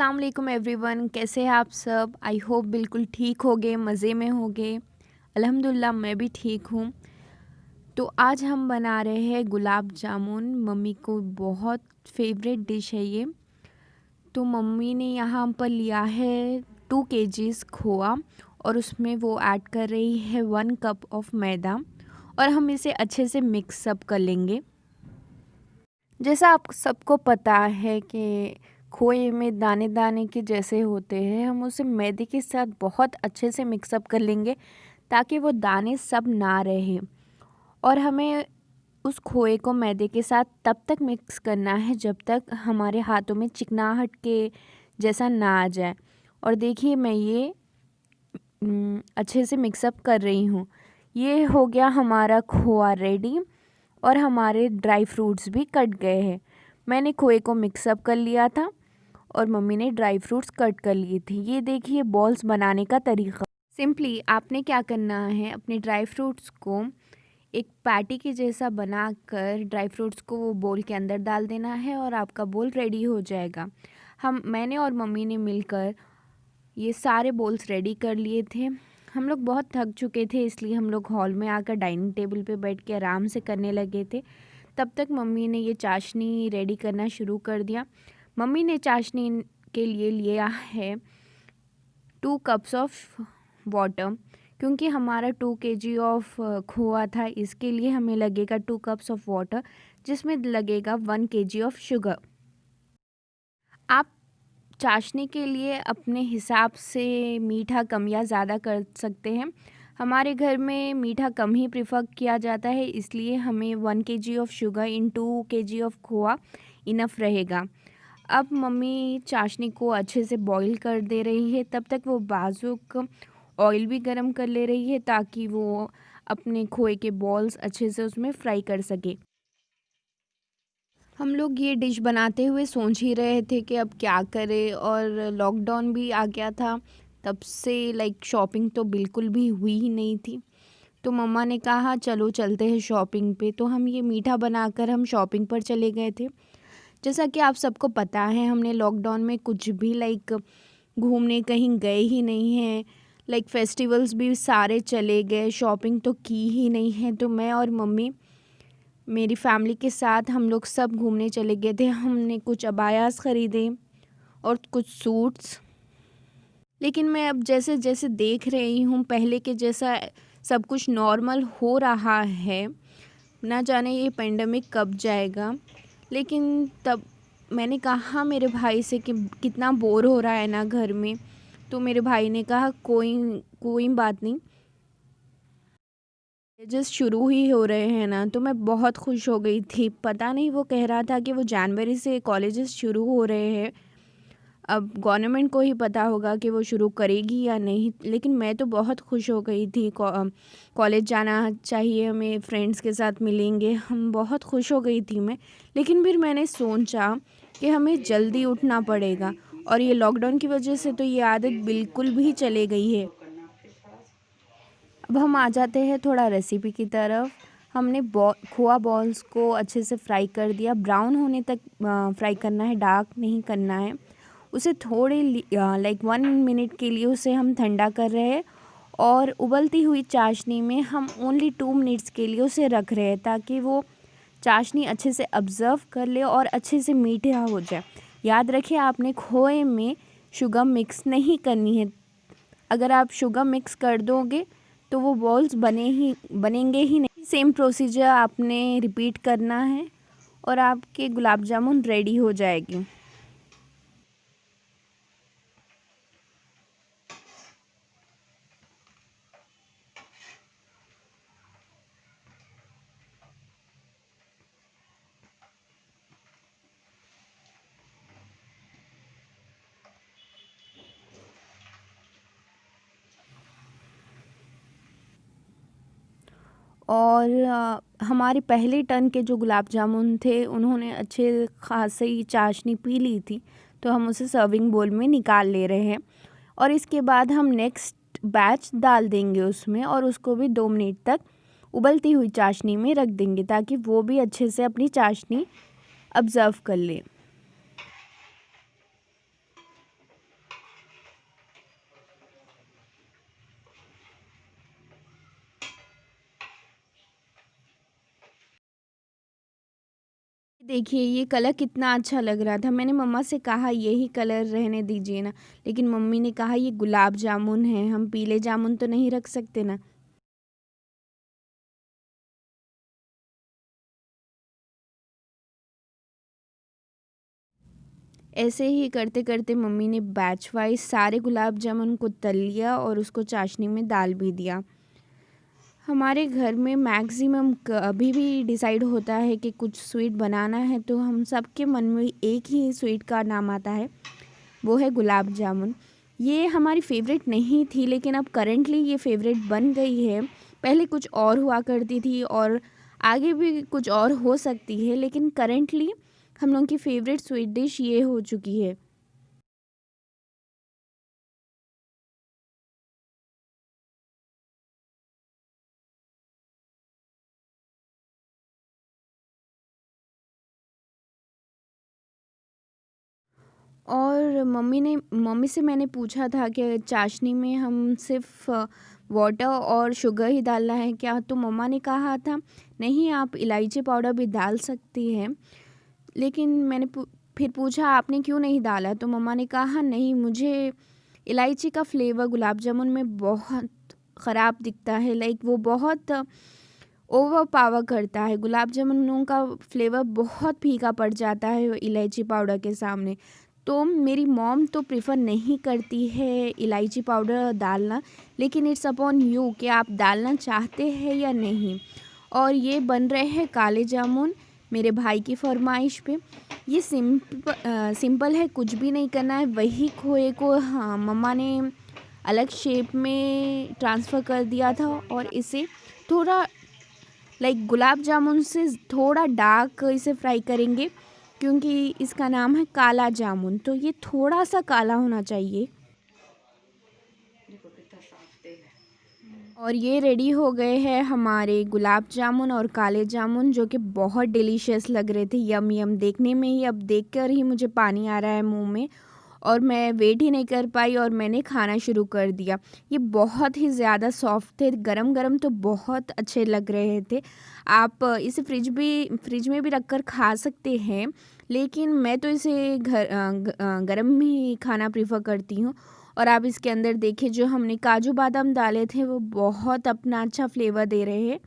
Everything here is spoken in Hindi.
अस्सलाम वालेकुम एवरीवन, कैसे हैं आप सब। आई होप बिल्कुल ठीक होगे, मज़े में होगे। अल्हम्दुलिल्लाह मैं भी ठीक हूँ। तो आज हम बना रहे हैं गुलाब जामुन। मम्मी को बहुत फेवरेट डिश है ये। तो मम्मी ने यहाँ पर लिया है 2 kg खोआ और उसमें वो ऐड कर रही है 1 कप ऑफ मैदा और हम इसे अच्छे से मिक्सअप कर लेंगे। जैसा आप सबको पता है कि खोए में दाने दाने के जैसे होते हैं, हम उसे मैदे के साथ बहुत अच्छे से मिक्सअप कर लेंगे ताकि वो दाने सब ना रहें। और हमें उस खोए को मैदे के साथ तब तक मिक्स करना है जब तक हमारे हाथों में चिकनाहट के जैसा ना आ जाए। और देखिए मैं ये अच्छे से मिक्सअप कर रही हूँ। ये हो गया हमारा खोआ रेडी और हमारे ड्राई फ्रूट्स भी कट गए हैं। मैंने खोए को मिक्सअप कर लिया था और मम्मी ने ड्राई फ्रूट्स कट कर लिए थे। ये देखिए बॉल्स बनाने का तरीका। सिंपली आपने क्या करना है, अपने ड्राई फ्रूट्स को एक पैटी के जैसा बनाकर ड्राई फ्रूट्स को वो बोल के अंदर डाल देना है और आपका बोल रेडी हो जाएगा। मैंने और मम्मी ने मिलकर ये सारे बोल्स रेडी कर लिए थे। हम लोग बहुत थक चुके थे, इसलिए हम लोग हॉल में आकर डाइनिंग टेबल पे बैठ के आराम से करने लगे थे। तब तक मम्मी ने ये चाशनी रेडी करना शुरू कर दिया। मम्मी ने चाशनी के लिए लिया है 2 कप्स ऑफ वाटर, क्योंकि हमारा 2 kg ऑफ खोआ था, इसके लिए हमें लगेगा 2 कप्स ऑफ वाटर, जिसमें लगेगा 1 kg ऑफ शुगर। आप चाशनी के लिए अपने हिसाब से मीठा कम या ज़्यादा कर सकते हैं। हमारे घर में मीठा कम ही प्रेफर किया जाता है, इसलिए हमें 1 kg of sugar in 2 kg of khoa enough रहेगा। अब मम्मी चाशनी को अच्छे से बॉईल कर दे रही है, तब तक वो बाजुक ऑयल भी गरम कर ले रही है ताकि वो अपने खोए के बॉल्स अच्छे से उसमें फ्राई कर सके। हम लोग ये डिश बनाते हुए सोच ही रहे थे कि अब क्या करें, और लॉकडाउन भी आ गया था। तब से शॉपिंग तो बिल्कुल भी हुई ही नहीं थी। तो मम्मा ने कहा चलो चलते हैं शॉपिंग पे, तो हम ये मीठा बनाकर हम शॉपिंग पर चले गए थे। जैसा कि आप सबको पता है, हमने लॉकडाउन में कुछ भी घूमने कहीं गए ही नहीं हैं। फेस्टिवल्स भी सारे चले गए, शॉपिंग तो की ही नहीं है। तो मैं और मम्मी मेरी फैमिली के साथ हम लोग सब घूमने चले गए थे। हमने कुछ अबायास ख़रीदे और कुछ सूट्स। लेकिन मैं अब जैसे जैसे देख रही हूँ, पहले के जैसा सब कुछ नॉर्मल हो रहा है। ना जाने ये पेंडेमिक कब जाएगा। लेकिन तब मैंने कहा मेरे भाई से कि कितना बोर हो रहा है ना घर में। तो मेरे भाई ने कहा कोई कोई बात नहीं, जस्ट शुरू ही हो रहे हैं ना। तो मैं बहुत खुश हो गई थी। पता नहीं, वो कह रहा था कि वो जनवरी से कॉलेजेस शुरू हो रहे हैं। अब गवर्नमेंट को ही पता होगा कि वो शुरू करेगी या नहीं, लेकिन मैं तो बहुत खुश हो गई थी। कॉलेज जाना चाहिए, हमें फ्रेंड्स के साथ मिलेंगे, हम बहुत खुश हो गई थी मैं। लेकिन फिर मैंने सोचा कि हमें जल्दी उठना पड़ेगा, और ये लॉकडाउन की वजह से तो ये आदत बिल्कुल भी चले गई है। अब हम आ जाते हैं थोड़ा रेसिपी की तरफ। हमने खोआ बॉल्स को अच्छे से फ्राई कर दिया, ब्राउन होने तक फ्राई करना है, डार्क नहीं करना है। उसे थोड़ी 1 मिनट के लिए उसे हम ठंडा कर रहे हैं, और उबलती हुई चाशनी में हम ओनली 2 मिनट्स के लिए उसे रख रहे हैं ताकि वो चाशनी अच्छे से ऑब्ज़र्व कर ले और अच्छे से मीठा हो जाए। याद रखिए, आपने खोए में शुगर मिक्स नहीं करनी है। अगर आप शुगर मिक्स कर दोगे तो वो बॉल्स बनेंगे ही नहीं। सेम प्रोसीजर आपने रिपीट करना है और आपके गुलाब जामुन रेडी हो जाएगी। और हमारे पहले टर्न के जो गुलाब जामुन थे, उन्होंने अच्छे खासी चाशनी पी ली थी, तो हम उसे सर्विंग बोल में निकाल ले रहे हैं। और इसके बाद हम नेक्स्ट बैच डाल देंगे उसमें, और उसको भी 2 मिनट तक उबलती हुई चाशनी में रख देंगे ताकि वो भी अच्छे से अपनी चाशनी ऑब्ज़र्व कर ले। देखिए ये कलर कितना अच्छा लग रहा था। मैंने मम्मा से कहा यही कलर रहने दीजिए ना, लेकिन मम्मी ने कहा ये गुलाब जामुन है, हम पीले जामुन तो नहीं रख सकते ना। ऐसे ही करते-करते मम्मी ने बैच वाइज़ सारे गुलाब जामुन को तल लिया और उसको चाशनी में डाल भी दिया। हमारे घर में मैक्सिमम कभी भी डिसाइड होता है कि कुछ स्वीट बनाना है तो हम सबके मन में एक ही स्वीट का नाम आता है, वो है गुलाब जामुन। ये हमारी फ़ेवरेट नहीं थी लेकिन अब करंटली ये फ़ेवरेट बन गई है। पहले कुछ और हुआ करती थी और आगे भी कुछ और हो सकती है, लेकिन करंटली हम लोगों की फ़ेवरेट स्वीट डिश ये हो चुकी है। और मम्मी से मैंने पूछा था कि चाशनी में हम सिर्फ़ वाटर और शुगर ही डालना है क्या? तो मम्मा ने कहा था नहीं, आप इलायची पाउडर भी डाल सकती हैं। लेकिन मैंने फिर पूछा आपने क्यों नहीं डाला? तो मम्मा ने कहा नहीं, मुझे इलायची का फ्लेवर गुलाब जामुन में बहुत ख़राब दिखता है, लाइक वो बहुत ओवर पावर करता है। गुलाब जामुनों का फ्लेवर बहुत फीका पड़ जाता है इलायची पाउडर के सामने। तो मेरी मॉम तो प्रेफ़र नहीं करती है इलायची पाउडर डालना, लेकिन इट्स अपॉन यू कि आप डालना चाहते हैं या नहीं। और ये बन रहे हैं काले जामुन मेरे भाई की फ़रमाइश पे। ये सिंपल है, कुछ भी नहीं करना है। वही खोए को हाँ, मम्मा ने अलग शेप में ट्रांसफ़र कर दिया था और इसे थोड़ा लाइक गुलाब जामुन से थोड़ा डार्क इसे फ्राई करेंगे, क्योंकि इसका नाम है काला जामुन, तो ये थोड़ा सा काला होना चाहिए। और ये रेडी हो गए हैं हमारे गुलाब जामुन और काले जामुन, जो कि बहुत डिलीशियस लग रहे थे। यम यम, देखने में ही, अब देखकर ही मुझे पानी आ रहा है मुंह में और मैं वेट ही नहीं कर पाई और मैंने खाना शुरू कर दिया। ये बहुत ही ज़्यादा सॉफ्ट थे, गरम गरम तो बहुत अच्छे लग रहे थे। आप इसे फ्रिज में भी रख कर खा सकते हैं, लेकिन मैं तो इसे गरम में ही खाना प्रेफर करती हूँ। और आप इसके अंदर देखिए जो हमने काजू बादाम डाले थे वो बहुत अपना अच्छा फ्लेवर दे रहे हैं।